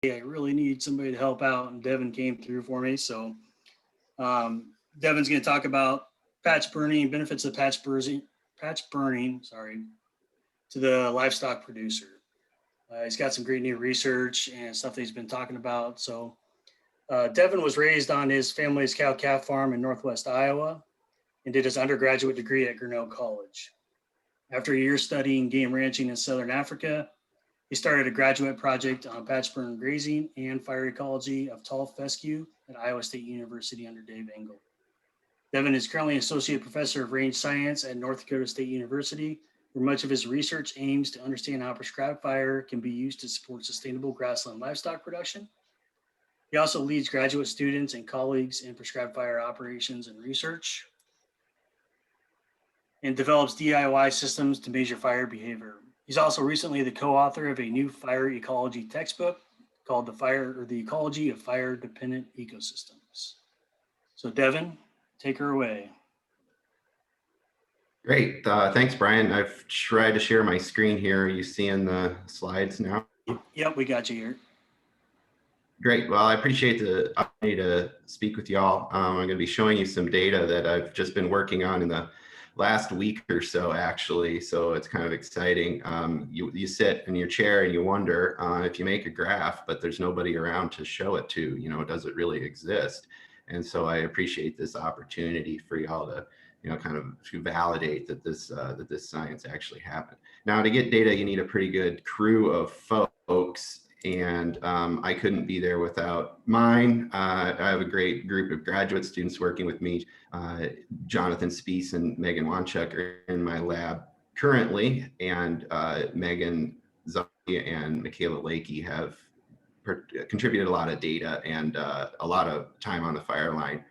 hey, I really need somebody to help out, and Devin came through for me. So Devin's going to talk about patch burning, benefits of patch burning, sorry, to the livestock producer. He's got some great new research and stuff that he's been talking about. So Devin was raised on his family's cow calf farm in northwest Iowa and did his undergraduate degree at Grinnell College. After a year studying game ranching in southern Africa, he started a graduate project on patch burn grazing and fire ecology of tall fescue at Iowa State University under Dave Engel. Devin is currently associate professor of range science at North Dakota State University, where much of his research aims to understand how prescribed fire can be used to support sustainable grassland livestock production. He also leads graduate students and colleagues in prescribed fire operations and research, and develops DIY systems to measure fire behavior. He's also recently the co-author of a new fire ecology textbook called the Ecology of Fire Dependent Ecosystems. So Devin, take her away. Great. Thanks, Brian. I've tried to share my screen here. Are you seeing the slides now? Yep, we got you here. Great. Well, I appreciate the opportunity to speak with y'all. I'm going to be showing you some data that I've just been working on in the last week or so, actually. So it's kind of exciting. You sit in your chair and you wonder if you make a graph, but there's nobody around to show it to, does it really exist? And so I appreciate this opportunity for y'all to kind of to validate that this science actually happened. Now, to get data, you need a pretty good crew of folks, and I couldn't be there without mine. I have a great group of graduate students working with me. Jonathan Spees and Megan Wanchuk are in my lab currently, and Megan Zaki and Michaela Lakey have contributed a lot of data and a lot of time on the fire line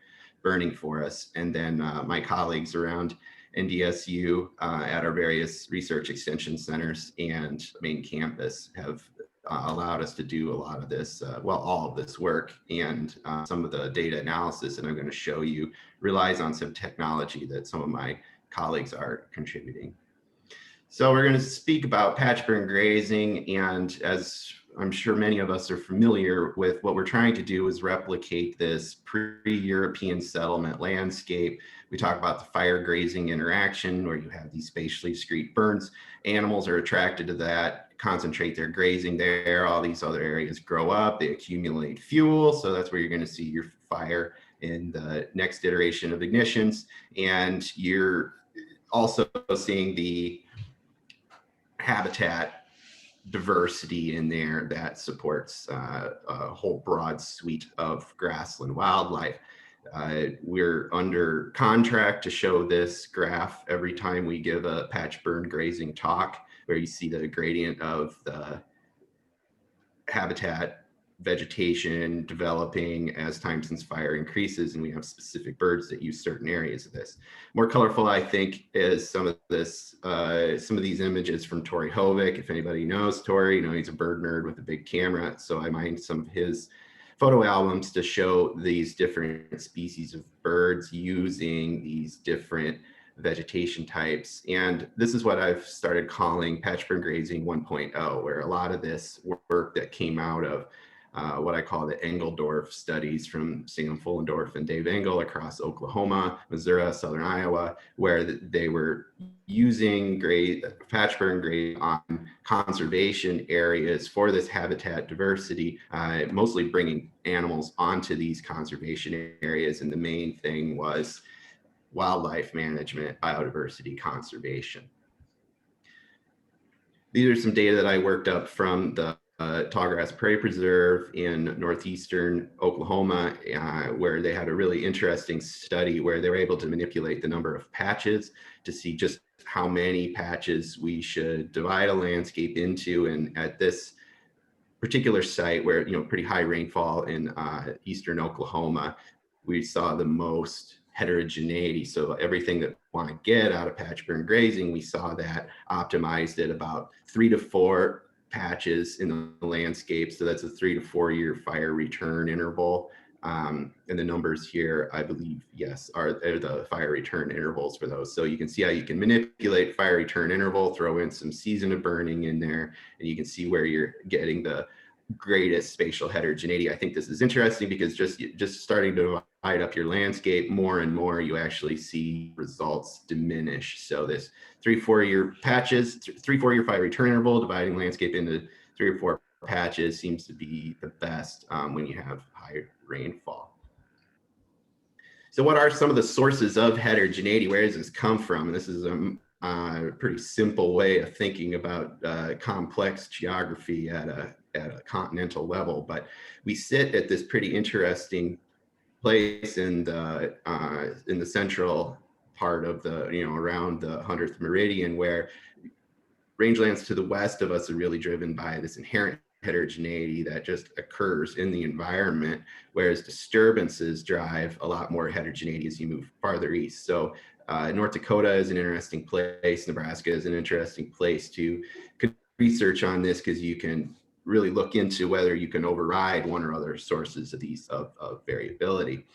burning for us. And then my colleagues around NDSU at our various research extension centers and main campus have allowed us to do a lot of this, all of this work, and some of the data analysis that I'm going to show you relies on some technology that some of my colleagues are contributing. So we're going to speak about patch burn grazing, and as I'm sure many of us are familiar with, what we're trying to do is replicate this pre-European settlement landscape. We talk about the fire grazing interaction where you have these spatially discrete burns. Animals are attracted to that, concentrate their grazing there. All these other areas grow up, they accumulate fuel. So that's where you're going to see your fire in the next iteration of ignitions. And you're also seeing the habitat diversity in there that supports a whole broad suite of grassland wildlife. We're under contract to show this graph every time we give a patch burn grazing talk, where you see the gradient of the habitat vegetation developing as time since fire increases, and we have specific birds that use certain areas of this. More colorful, I think, is some of these images from Tori Hovick. If anybody knows Tori, he's a bird nerd with a big camera, so I mined some of his photo albums to show these different species of birds using these different vegetation types. And this is what I've started calling patch burn grazing 1.0, where a lot of this work that came out of what I call the Engeldorf studies from Sam Fullendorf and Dave Engel across Oklahoma, Missouri, southern Iowa, where they were using patch burn grazing on conservation areas for this habitat diversity, mostly bringing animals onto these conservation areas. And the main thing was wildlife management, biodiversity conservation. These are some data that I worked up from the Tallgrass Prairie Preserve in northeastern Oklahoma, where they had a really interesting study where they were able to manipulate the number of patches to see just how many patches we should divide a landscape into. And at this particular site where, pretty high rainfall in eastern Oklahoma, we saw the most heterogeneity. So everything that we want to get out of patch burn grazing, we saw that optimized at about 3 to 4 patches in the landscape. So that's a 3 to 4 year fire return interval. And the numbers here, I believe, yes, are the fire return intervals for those. So you can see how you can manipulate fire return interval, throw in some season of burning in there, and you can see where you're getting the greatest spatial heterogeneity. I think this is interesting because just starting to divide up your landscape more and more, you actually see results diminish. So this 3-4 year patches, 3-4 year 5 return interval, dividing landscape into 3 or 4 patches seems to be the best when you have high rainfall. So what are some of the sources of heterogeneity? Where does this come from? And this is a pretty simple way of thinking about complex geography at a continental level, but we sit at this pretty interesting place in the central part of the, around the 100th meridian, where rangelands to the west of us are really driven by this inherent heterogeneity that just occurs in the environment, whereas disturbances drive a lot more heterogeneity as you move farther east. So North Dakota is an interesting place. Nebraska is an interesting place to research on this, because you can really look into whether you can override one or other sources of these of variability.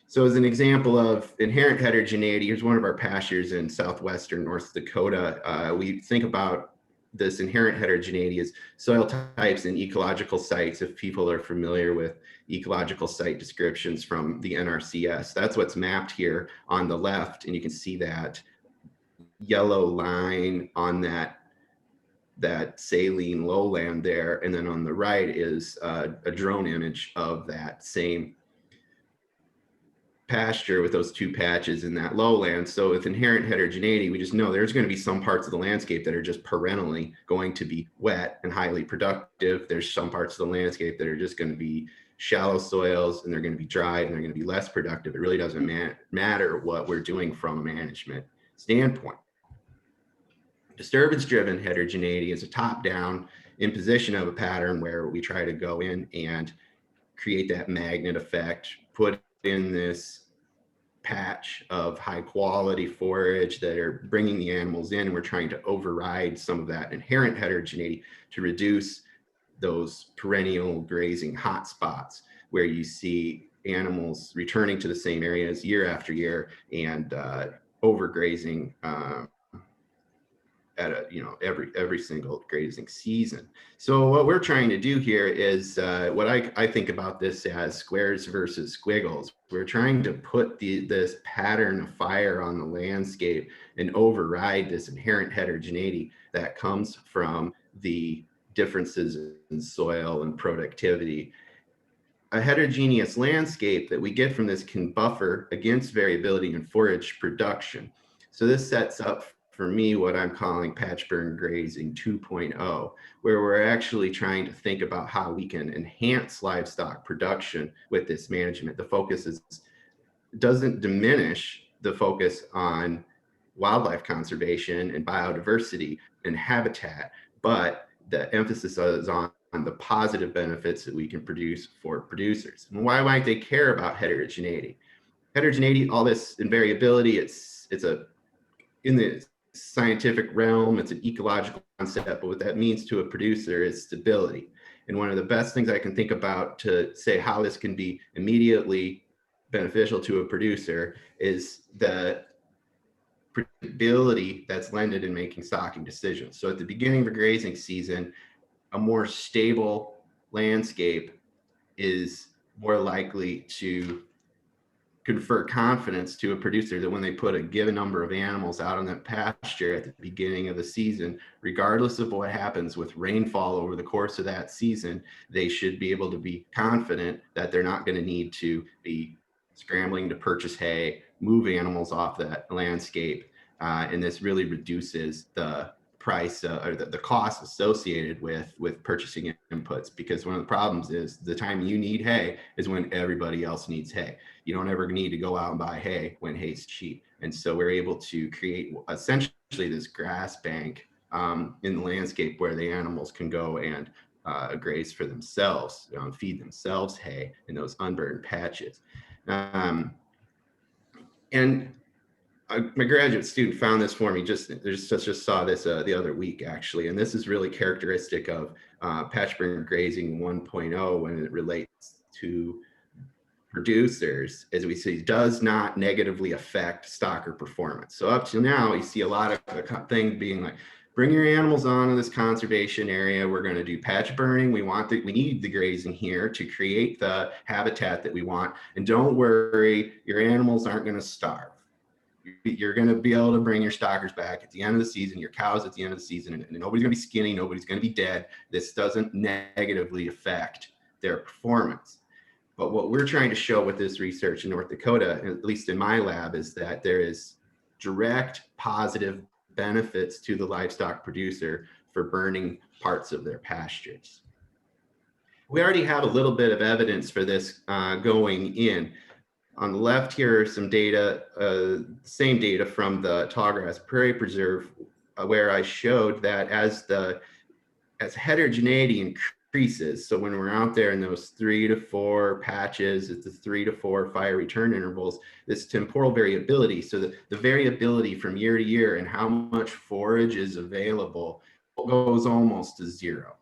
So as an example of inherent heterogeneity, here's one of our pastures in southwestern North Dakota. We think about this inherent heterogeneity as soil types and ecological sites. If people are familiar with ecological site descriptions from the NRCS, that's what's mapped here on the left. And you can see that yellow line on that saline lowland there. And then on the right is a drone image of that same pasture with those two patches in that lowland. So with inherent heterogeneity, we just know there's going to be some parts of the landscape that are just perennially going to be wet and highly productive. There's some parts of the landscape that are just going to be shallow soils, and they're going to be dry, and they're going to be less productive. It really doesn't matter what we're doing from a management standpoint. Disturbance-driven heterogeneity is a top-down imposition of a pattern where we try to go in and create that magnet effect, put in this patch of high quality forage that are bringing the animals in, and we're trying to override some of that inherent heterogeneity to reduce those perennial grazing hotspots where you see animals returning to the same areas year after year and overgrazing at every single grazing season. So what we're trying to do here is what I think about this as squares versus squiggles. We're trying to put this pattern of fire on the landscape and override this inherent heterogeneity that comes from the differences in soil and productivity. A heterogeneous landscape that we get from this can buffer against variability in forage production. So this sets up for me what I'm calling patch burn grazing 2.0, where we're actually trying to think about how we can enhance livestock production with this management. The focus doesn't diminish the focus on wildlife conservation and biodiversity and habitat, but the emphasis is on the positive benefits that we can produce for producers. And why might they care about heterogeneity? Heterogeneity, all this in variability, it's in the scientific realm, it's an ecological concept, but what that means to a producer is stability. And one of the best things I can think about to say how this can be immediately beneficial to a producer is the predictability that's lended in making stocking decisions. So at the beginning of a grazing season, a more stable landscape is more likely to confer confidence to a producer that when they put a given number of animals out on that pasture at the beginning of the season, regardless of what happens with rainfall over the course of that season, they should be able to be confident that they're not going to need to be scrambling to purchase hay, move animals off that landscape. And this really reduces the price or the cost associated with purchasing inputs, because one of the problems is the time you need hay is when everybody else needs hay. You don't ever need to go out and buy hay when hay's cheap. And so we're able to create essentially this grass bank in the landscape where the animals can go and graze for themselves, feed themselves hay in those unburned patches. And my graduate student found this for me, just saw this the other week, actually. And this is really characteristic of patch burn grazing 1.0 when it relates to producers, as we see, does not negatively affect stocker performance. So up to now, you see a lot of the thing being like, bring your animals onto this conservation area. We're going to do patch burning. We need the grazing here to create the habitat that we want. And don't worry, your animals aren't going to starve. You're going to be able to bring your stockers back at the end of the season, your cows at the end of the season, and nobody's going to be skinny, nobody's going to be dead. This doesn't negatively affect their performance. But what we're trying to show with this research in North Dakota, at least in my lab, is that there is direct positive benefits to the livestock producer for burning parts of their pastures. We already have a little bit of evidence for this going in. On the left here are some data, same data from the Tallgrass Prairie Preserve, where I showed that as heterogeneity increases, so when we're out there in those 3 to 4 patches at the 3 to 4 fire return intervals, this temporal variability, so the variability from year to year and how much forage is available goes almost to zero.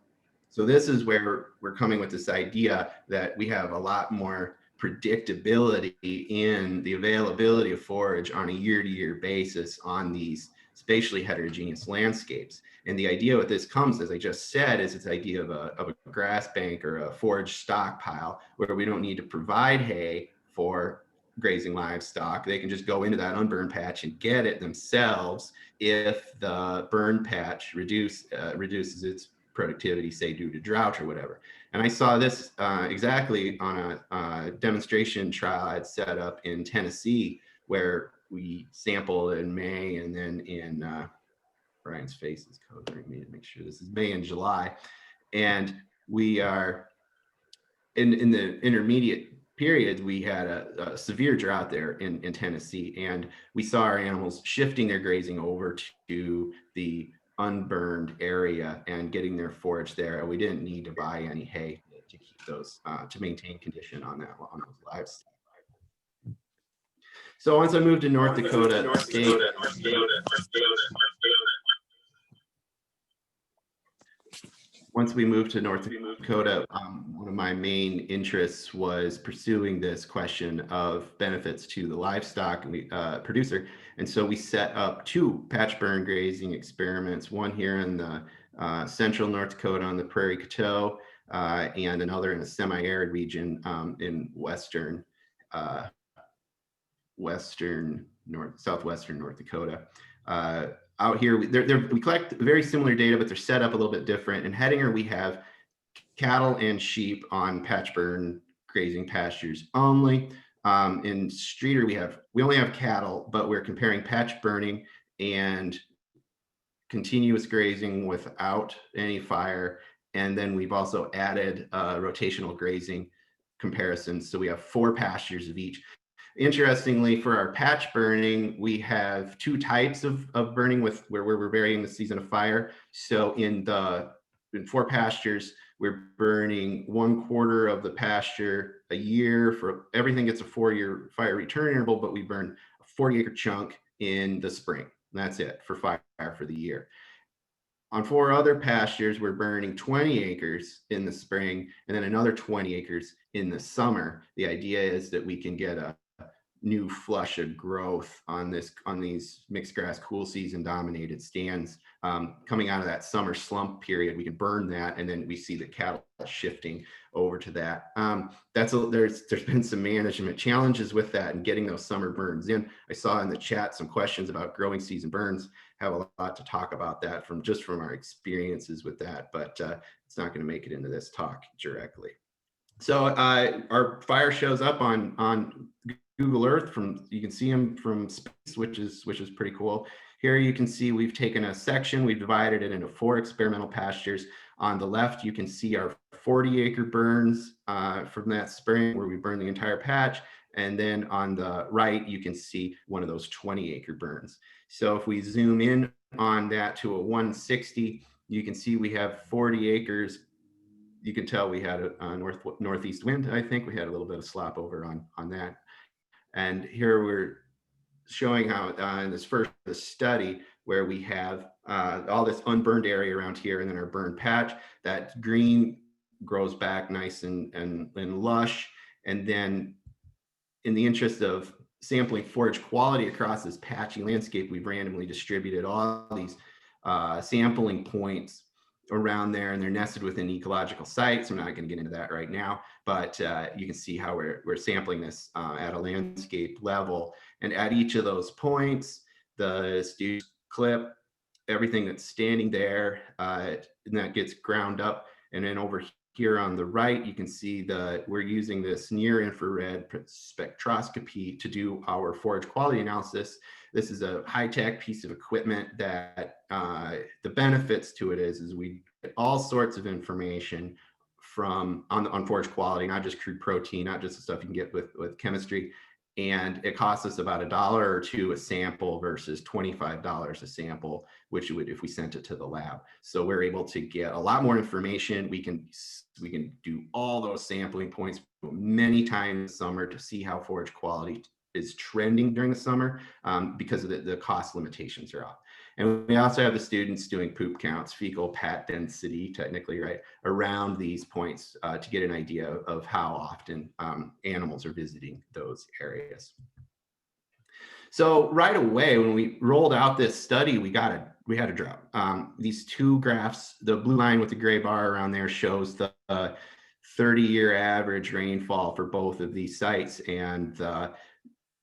So this is where we're coming with this idea that we have a lot more predictability in the availability of forage on a year-to-year basis on these spatially heterogeneous landscapes. And the idea with this comes, as I just said, is this idea of a grass bank or a forage stockpile where we don't need to provide hay for grazing livestock. They can just go into that unburned patch and get it themselves if the burn patch reduces its productivity, say due to drought or whatever. And I saw this exactly on a demonstration trial I'd set up in Tennessee, where we sampled in May, and then in Brian's face is covering me to make sure this is May and July. And we are in the intermediate period, we had a severe drought there in Tennessee, and we saw our animals shifting their grazing over to the unburned area and getting their forage there. We didn't need to buy any hay to keep those, to maintain condition on those livestock. So once I moved to North Dakota State, once we moved to North Dakota, one of my main interests was pursuing this question of benefits to the livestock producer. And so we set up 2 patch burn grazing experiments, one here in the central North Dakota on the Prairie Coteau, and another in a semi-arid region in southwestern North Dakota. Out here, we collect very similar data, but they're set up a little bit different. In Hettinger, we have cattle and sheep on patch burn grazing pastures only. In Streeter, we only have cattle, but we're comparing patch burning and continuous grazing without any fire. And then we've also added rotational grazing comparisons. So we have 4 pastures of each. Interestingly, for our patch burning, we have 2 types of burning where we're varying the season of fire. So in 4 pastures, we're burning 1/4 of the pasture a year. For everything gets a 4-year fire return interval, but we burn a 40-acre chunk in the spring. That's it for fire for the year. On 4 other pastures, we're burning 20 acres in the spring and then another 20 acres in the summer. The idea is that we can get a new flush of growth on these mixed grass cool season dominated stands coming out of that summer slump period. We can burn that, and then we see the cattle shifting over to that. There's been some management challenges with that and getting those summer burns in. I saw in the chat some questions about growing season burns. Have a lot to talk about that from our experiences with that, but it's not going to make it into this talk directly. So our fire shows up on Google Earth you can see them from space, which is pretty cool. Here you can see we've taken a section, we've divided it into 4 experimental pastures. On the left, you can see our 40-acre burns from that spring where we burned the entire patch. And then on the right, you can see one of those 20-acre burns. So if we zoom in on that to a 160, you can see we have 40 acres. You can tell we had a northeast wind. I think we had a little bit of slop over on that. And here we're showing how in this first study where we have all this unburned area around here and then our burned patch, that green grows back nice and lush. And then in the interest of sampling forage quality across this patchy landscape, we've randomly distributed all these sampling points around there, and they're nested within ecological sites. I'm not going to get into that right now, but you can see how we're sampling this at a landscape level. And at each of those points, the students clip everything that's standing there, and that gets ground up. And then over here on the right, you can see that we're using this near infrared spectroscopy to do our forage quality analysis. This is a high-tech piece of equipment that the benefits to it is we get all sorts of information from on forage quality, not just crude protein, not just the stuff you can get with chemistry. And it costs us about $1 or $2 a sample versus $25 a sample, which would if we sent it to the lab. So we're able to get a lot more information. We can do all those sampling points many times in the summer to see how forage quality is trending during the summer because of the cost limitations are off. And we also have the students doing poop counts, fecal pat density, technically, right, around these points to get an idea of how often animals are visiting those areas. So right away, when we rolled out this study, we had a drought. These two graphs, the blue line with the gray bar around there shows the 30-year average rainfall for both of these sites, and the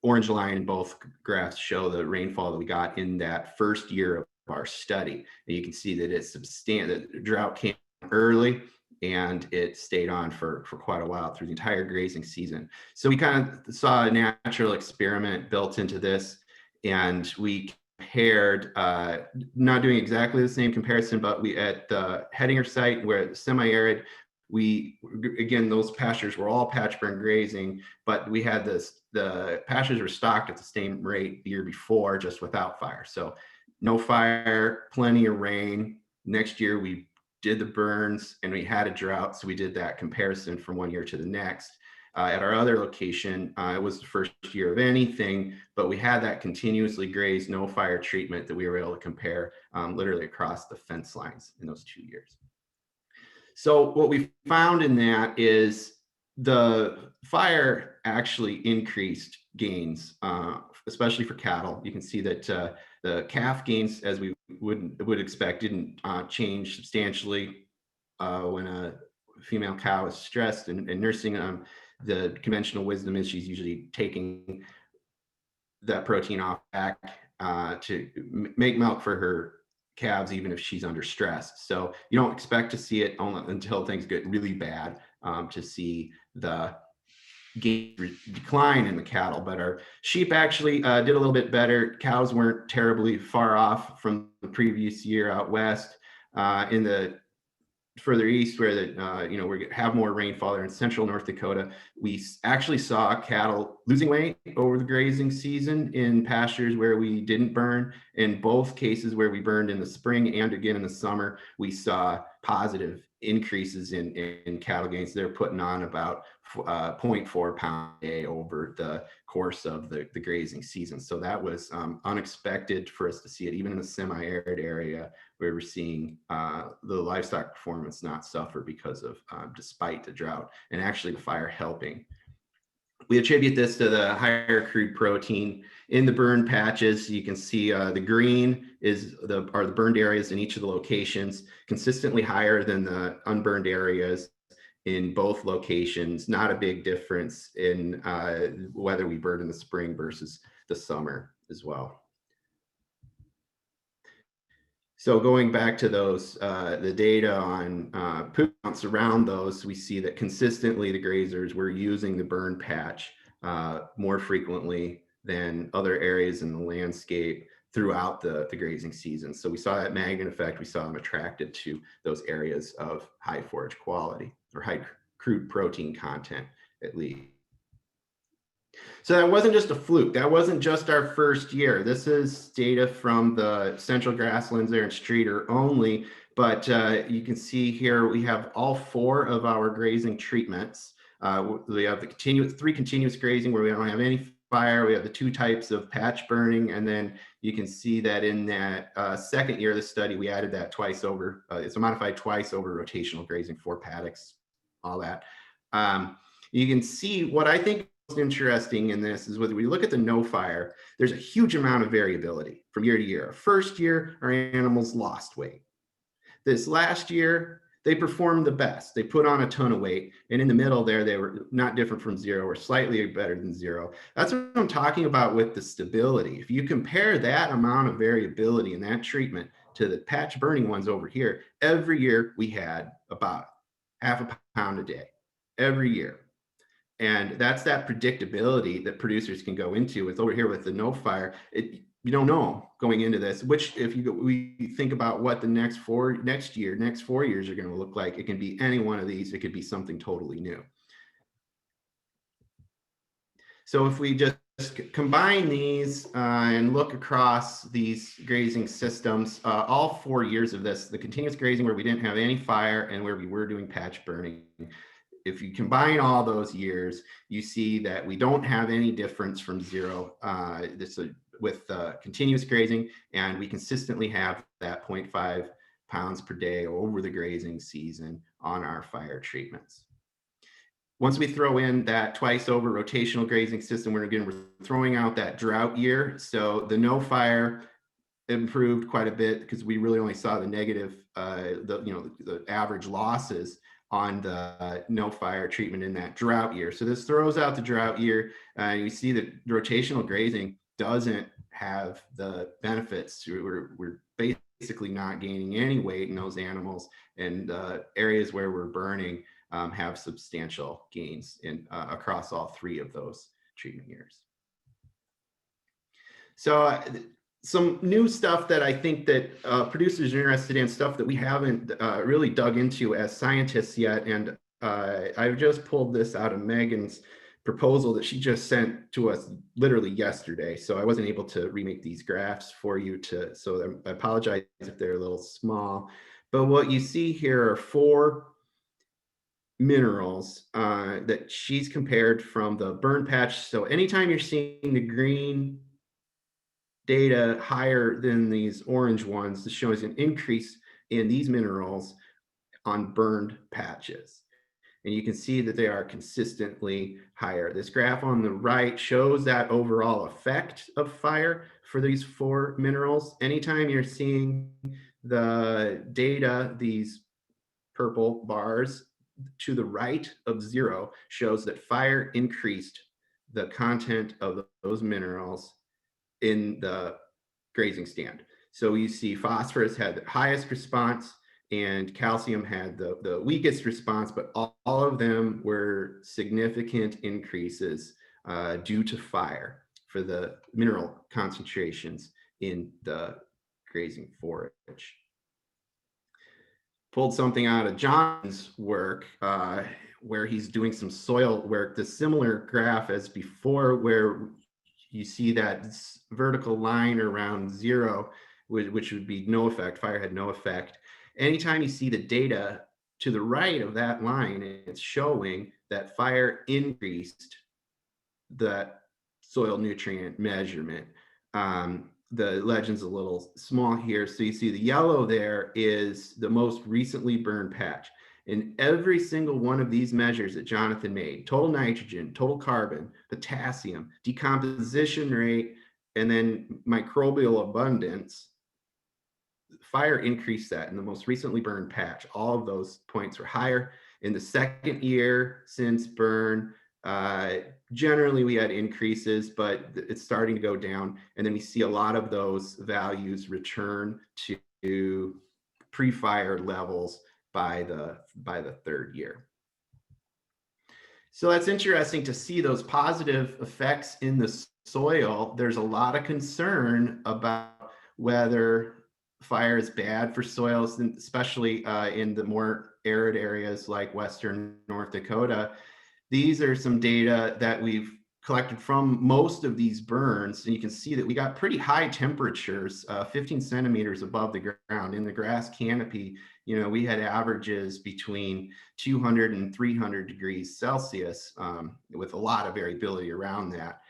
orange line in both graphs show the rainfall that we got in that first year of our study. And you can see that it's substantial. The drought came early and it stayed on for quite a while through the entire grazing season. So we kind of saw a natural experiment built into this, and we compared, not doing exactly the same comparison, but we at the Hettinger site where it's semi-arid, again, those pastures were all patch burn grazing, but we had the pastures were stocked at the same rate the year before, just without fire. So no fire, plenty of rain. Next year we did the burns and we had a drought. So we did that comparison from one year to the next. At our other location, it was the first year of anything, but we had that continuously grazed, no fire treatment that we were able to compare literally across the fence lines in those 2 years. So what we found in that is the fire actually increased gains, especially for cattle. You can see that the calf gains, as we would expect, didn't change substantially when a female cow is stressed and nursing. The conventional wisdom is she's usually taking that protein off back to make milk for her calves, even if she's under stress. So you don't expect to see it only until things get really bad to see the decline in the cattle. But our sheep actually did a little bit better. Cows weren't terribly far off from the previous year out west. In the further east, where we have more rainfall there in central North Dakota, we actually saw cattle losing weight over the grazing season in pastures where we didn't burn. In both cases where we burned in the spring and again in the summer, we saw positive increases in cattle gains. They're putting on about 0.4 pound a day over the course of the grazing season. So that was unexpected for us to see it, even in a semi-arid area where we're seeing the livestock performance not suffer because of, despite the drought, and actually the fire helping. We attribute this to the higher crude protein in the burn patches. You can see the green are the burned areas in each of the locations, consistently higher than the unburned areas in both locations. Not a big difference in whether we burn in the spring versus the summer as well. So going back to those, the data on poop counts around those, we see that consistently the grazers were using the burn patch more frequently than other areas in the landscape throughout the grazing season. So we saw that magnet effect. We saw them attracted to those areas of high forage quality or high crude protein content, at least. So that wasn't just a fluke. That wasn't just our first year. This is data from the central grasslands there in Streeter only, but you can see here we have all 4 of our grazing treatments. We have the 3 continuous grazing where we don't have any fire. We have the 2 types of patch burning, and then you can see that in that second year of the study, we added that twice over. It's a modified twice over rotational grazing, 4 paddocks, all that. You can see what I think interesting in this is when we look at the no fire, there's a huge amount of variability from year to year. First year, our animals lost weight. This last year, they performed the best. They put on a ton of weight. And in the middle there, they were not different from zero or slightly better than zero. That's what I'm talking about with the stability. If you compare that amount of variability in that treatment to the patch burning ones over here, every year we had about half a pound a day, every year. And that's that predictability that producers can go into. With over here with the no fire, you don't know going into this, which if we think about what the next 4 years are going to look like, it can be any one of these. It could be something totally new. So if we just combine these and look across these grazing systems, all 4 years of this, the continuous grazing where we didn't have any fire and where we were doing patch burning, if you combine all those years, you see that we don't have any difference from zero with continuous grazing, and we consistently have that 0.5 pounds per day over the grazing season on our fire treatments. Once we throw in that twice over rotational grazing system, we're throwing out that drought year. So the no fire improved quite a bit because we really only saw the negative, the average losses on the no fire treatment in that drought year. So this throws out the drought year. You see that rotational grazing doesn't have the benefits. We're basically not gaining any weight in those animals, and areas where we're burning have substantial gains across all 3 of those treatment years. So some new stuff that I think that producers are interested in, stuff that we haven't really dug into as scientists yet. And I've just pulled this out of Megan's proposal that she just sent to us literally yesterday. So I wasn't able to remake these graphs for you so I apologize if they're a little small. But what you see here are 4 minerals that she's compared from the burn patch. So anytime you're seeing the green data higher than these orange ones, this shows an increase in these minerals on burned patches. And you can see that they are consistently higher. This graph on the right shows that overall effect of fire for these 4 minerals. Anytime you're seeing the data, these purple bars to the right of 0 shows that fire increased the content of those minerals in the grazing stand. So you see phosphorus had the highest response and calcium had the weakest response, but all of them were significant increases due to fire for the mineral concentrations in the grazing forage. Pulled something out of John's work where he's doing some soil work, the similar graph as before, where you see that vertical line around 0, which would be no effect. Fire had no effect. Anytime you see the data to the right of that line, it's showing that fire increased the soil nutrient measurement. The legend's a little small here. So you see the yellow there is the most recently burned patch. In every single one of these measures that Jonathan made, total nitrogen, total carbon, potassium, decomposition rate, and then microbial abundance, fire increased that in the most recently burned patch. All of those points were higher. In the second year since burn, generally we had increases, but it's starting to go down. And then we see a lot of those values return to pre-fire levels by the 3rd year. So that's interesting to see those positive effects in the soil. There's a lot of concern about whether fire is bad for soils, especially in the more arid areas like Western North Dakota. These are some data that we've collected from most of these burns, and you can see that we got pretty high temperatures, 15 centimeters above the ground. In the grass canopy, we had averages between 200 and 300 degrees Celsius with a lot of variability around that.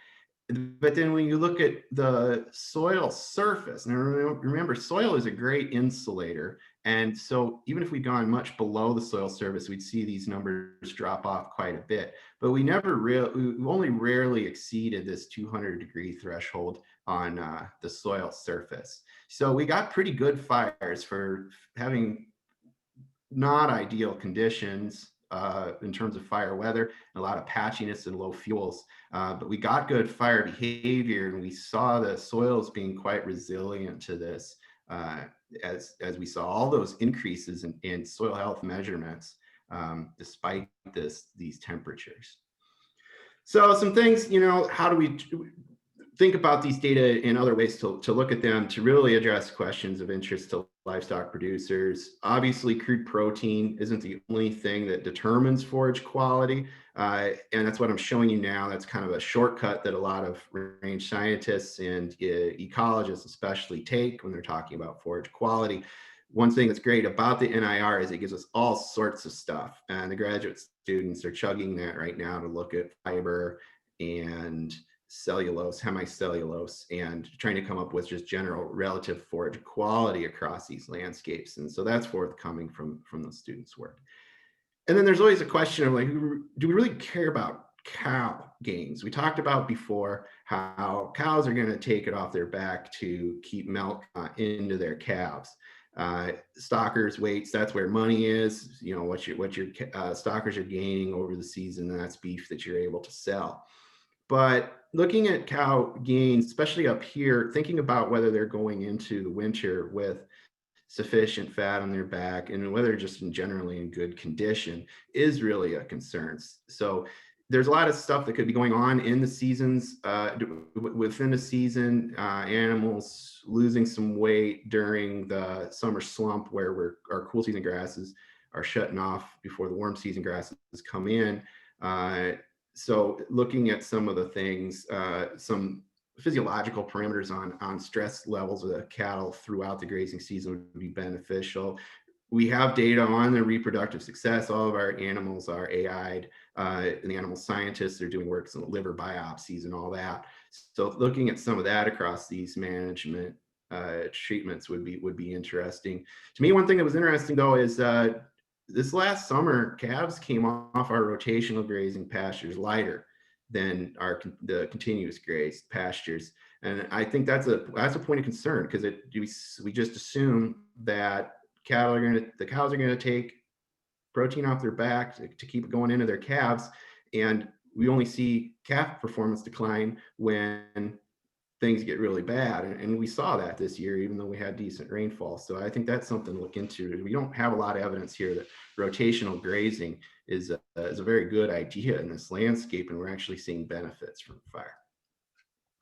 But then when you look at the soil surface, and remember, soil is a great insulator, And so even if we'd gone much below the soil surface, we'd see these numbers drop off quite a bit. But we only rarely exceeded this 200-degree threshold on the soil surface. So we got pretty good fires for having not ideal conditions in terms of fire weather, and a lot of patchiness and low fuels. But we got good fire behavior, and we saw the soils being quite resilient to this. As we saw all those increases in soil health measurements despite these temperatures. So some things, how do we think about these data in other ways to look at them to really address questions of interest to livestock producers? Obviously, crude protein isn't the only thing that determines forage quality. And that's what I'm showing you now. That's kind of a shortcut that a lot of range scientists and ecologists especially take when they're talking about forage quality. One thing that's great about the NIR is it gives us all sorts of stuff. And the graduate students are chugging that right now to look at fiber and cellulose, hemicellulose, and trying to come up with just general relative forage quality across these landscapes. And so that's forthcoming from the students' work. And then there's always a question of like, do we really care about cow gains? We talked about before how cows are going to take it off their back to keep milk into their calves. Stockers weights, that's where money is. What your stockers are gaining over the season, and that's beef that you're able to sell. But looking at cow gains, especially up here, thinking about whether they're going into the winter with sufficient fat on their back and whether just generally in good condition is really a concern. So there's a lot of stuff that could be going on in the seasons, within the season, animals losing some weight during the summer slump where our cool season grasses are shutting off before the warm season grasses come in. So looking at some of the things, some physiological parameters on stress levels of the cattle throughout the grazing season would be beneficial. We have data on the reproductive success. All of our animals are AI'd, and the animal scientists are doing works on liver biopsies and all that. So looking at some of that across these management treatments would be interesting. To me, one thing that was interesting though is this last summer, calves came off our rotational grazing pastures lighter than the continuous graze pastures, and I think that's a point of concern because we just assume that the cows are going to take protein off their back to keep it going into their calves, and we only see calf performance decline when things get really bad. And we saw that this year, even though we had decent rainfall. So I think that's something to look into. We don't have a lot of evidence here that rotational grazing is a very good idea in this landscape, and we're actually seeing benefits from fire.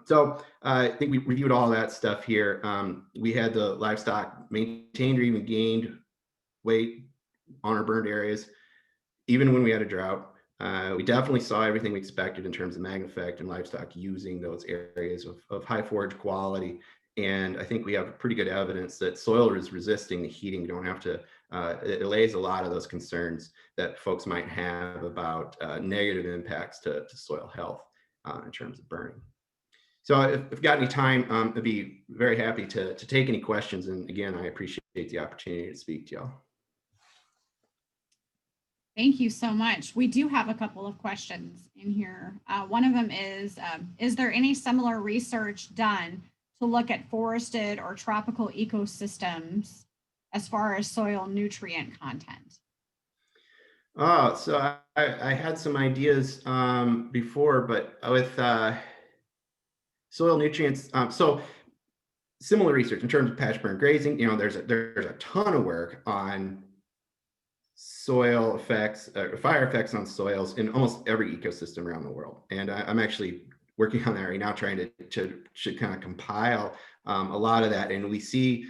So I think we reviewed all that stuff here. We had the livestock maintained or even gained weight on our burned areas, even when we had a drought. We definitely saw everything we expected in terms of magnet effect and livestock using those areas of high forage quality. And I think we have pretty good evidence that soil is resisting the heating. We don't have to, it allays a lot of those concerns that folks might have about negative impacts to soil health in terms of burning. So if you've got any time, I'd be very happy to take any questions. And again, I appreciate the opportunity to speak to y'all. Thank you so much. We do have a couple of questions in here. One of them is there any similar research done to look at forested or tropical ecosystems as far as soil nutrient content? Oh, so I had some ideas before, but with soil nutrients, so similar research in terms of patch burn grazing, there's a ton of work on soil effects, fire effects on soils in almost every ecosystem around the world. And I'm actually working on that right now, trying to kind of compile a lot of that. And we see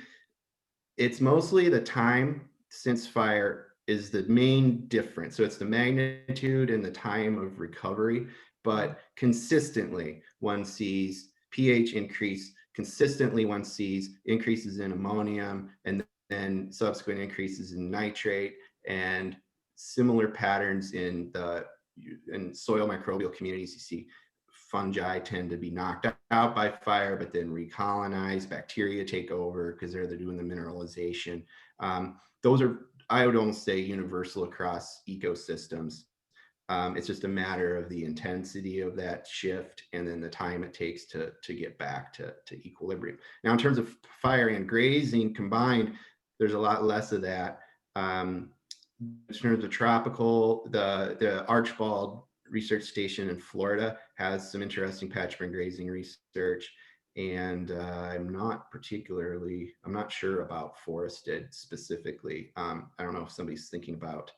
it's mostly the time since fire is the main difference. So it's the magnitude and the time of recovery, but consistently one sees pH increase, consistently one sees increases in ammonium and then subsequent increases in nitrate, and similar patterns in soil microbial communities. You see fungi tend to be knocked out by fire, but then recolonize. Bacteria take over because they're doing the mineralization. Those are, I would almost say, universal across ecosystems. It's just a matter of the intensity of that shift and then the time it takes to get back to equilibrium. Now, in terms of fire and grazing combined, there's a lot less of that. In terms of tropical, the Archibald Research Station in Florida has some interesting patch burn grazing research. And I'm not sure about forested specifically. I don't know if somebody's thinking about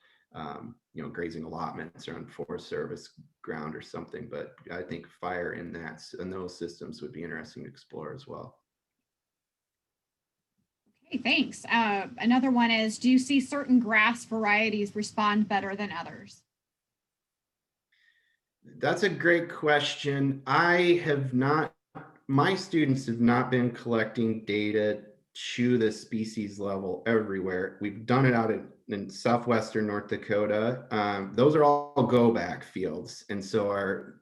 grazing allotments or on Forest Service ground or something, but I think fire in those systems would be interesting to explore as well. Okay, thanks. Another one is, do you see certain grass varieties respond better than others? That's a great question. My students have not been collecting data to the species level everywhere. We've done it out in southwestern North Dakota. Those are all go back fields. And so our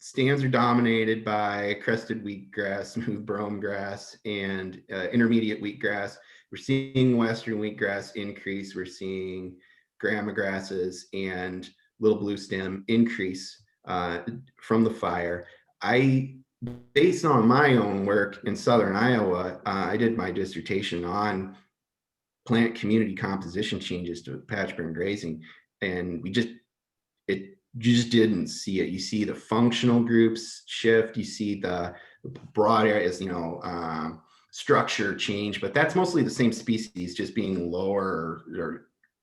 stands are dominated by crested wheatgrass, smooth brome grass, and intermediate wheatgrass. We're seeing western wheatgrass increase. We're seeing grama grasses and little blue stem increase from the fire. Based on my own work in southern Iowa, I did my dissertation on plant community composition changes to patch burn grazing, and you just didn't see it. You see the functional groups shift, you see the broad areas, structure change, but that's mostly the same species just being lower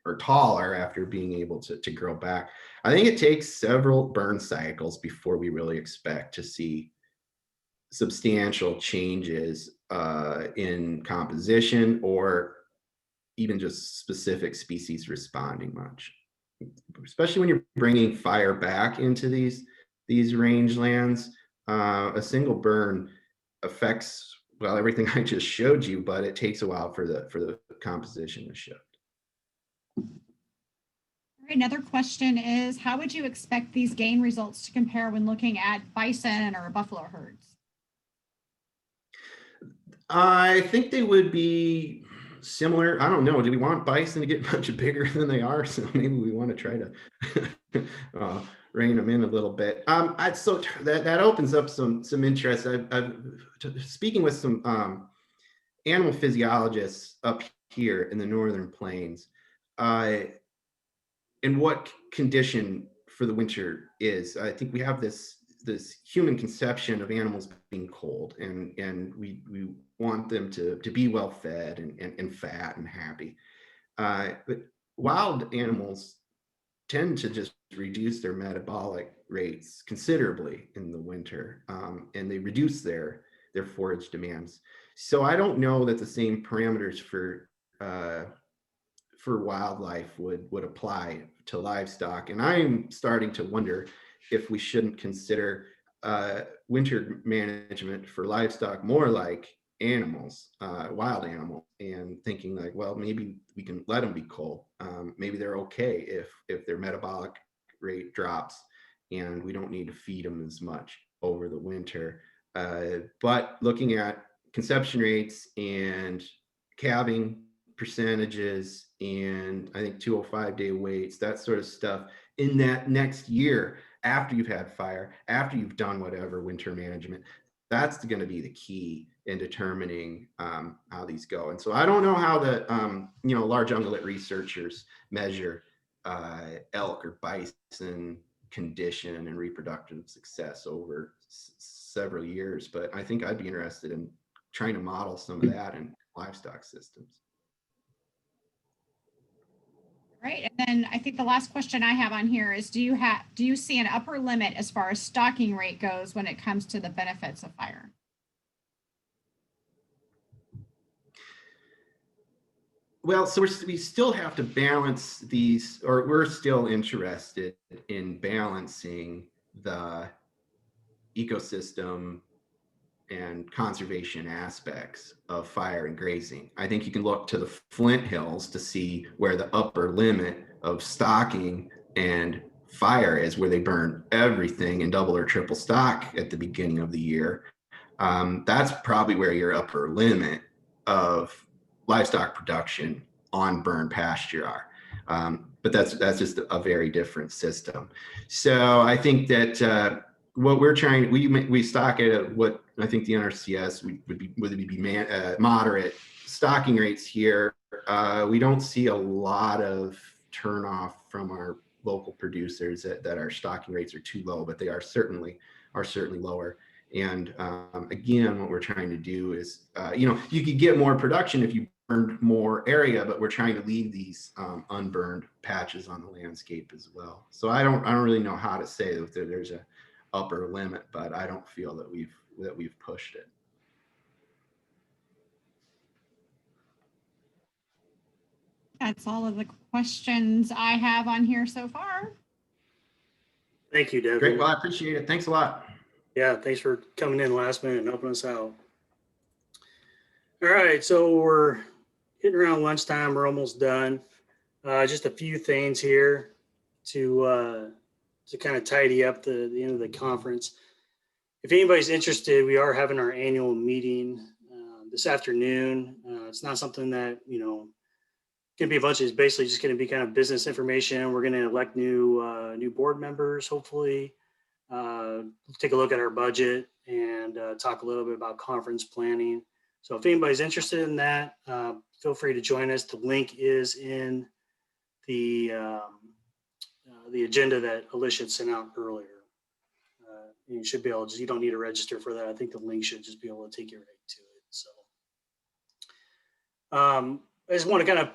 or taller after being able to grow back. I think it takes several burn cycles before we really expect to see substantial changes in composition or even just specific species responding much, especially when you're bringing fire back into these rangelands. A single burn affects, well, everything I just showed you, but it takes a while for the composition to shift. All right, another question is, how would you expect these gain results to compare when looking at bison or buffalo herds? I think they would be similar. I don't know. Do we want bison to get much bigger than they are? So maybe we want to try to rein them in a little bit. So that opens up some interest. I've speaking with some animal physiologists up here in the Northern Plains, and what condition for the winter is. I think we have this human conception of animals being cold, and we want them to be well fed and fat and happy. But wild animals tend to just reduce their metabolic rates considerably in the winter, and they reduce their forage demands. So I don't know that the same parameters for wildlife would apply to livestock. And I'm starting to wonder if we shouldn't consider winter management for livestock more like animals, wild animals, and thinking like, well, maybe we can let them be cold. Maybe they're okay if their metabolic rate drops and we don't need to feed them as much over the winter. But looking at conception rates and calving percentages, and I think 205-day weights, that sort of stuff in that next year after you've had fire, after you've done whatever winter management, that's going to be the key in determining how these go. And so I don't know how the large ungulate researchers measure elk or bison condition and reproductive success over several years, but I think I'd be interested in trying to model some of that in livestock systems. Right. And then I think the last question I have on here is, do you see an upper limit as far as stocking rate goes when it comes to the benefits of fire? Well, so we still have to balance these, or we're still interested in balancing the ecosystem and conservation aspects of fire and grazing. I think you can look to the Flint Hills to see where the upper limit of stocking and fire is, where they burn everything and double or triple stock at the beginning of the year. That's probably where your upper limit of livestock production on burn pasture are. But that's just a very different system. So I think that what we're trying, we stock at what I think the NRCS would be moderate stocking rates here. We don't see a lot of turnoff from our local producers that our stocking rates are too low, but they are certainly lower. And again, what we're trying to do is, you could get more production if you burned more area, but we're trying to leave these unburned patches on the landscape as well. So I don't really know how to say that there's a upper limit, but I don't feel that we've pushed it. That's all of the questions I have on here so far. Thank you, Devin. Great. Well, I appreciate it. Thanks a lot. Yeah, thanks for coming in last minute and helping us out. All right, so we're getting around lunchtime. We're almost done. Just a few things here to kind of tidy up the end of the conference. If anybody's interested, we are having our annual meeting this afternoon. It's not something that, can be a bunch of, it's basically just going to be kind of business information. We're going to elect new board members, hopefully. Take a look at our budget and talk a little bit about conference planning. So if anybody's interested in that, feel free to join us. The link is in the agenda that Alicia sent out earlier. You should be able to, you don't need to register for that. I think the link should just be able to take you right to it. So I just want to kind of put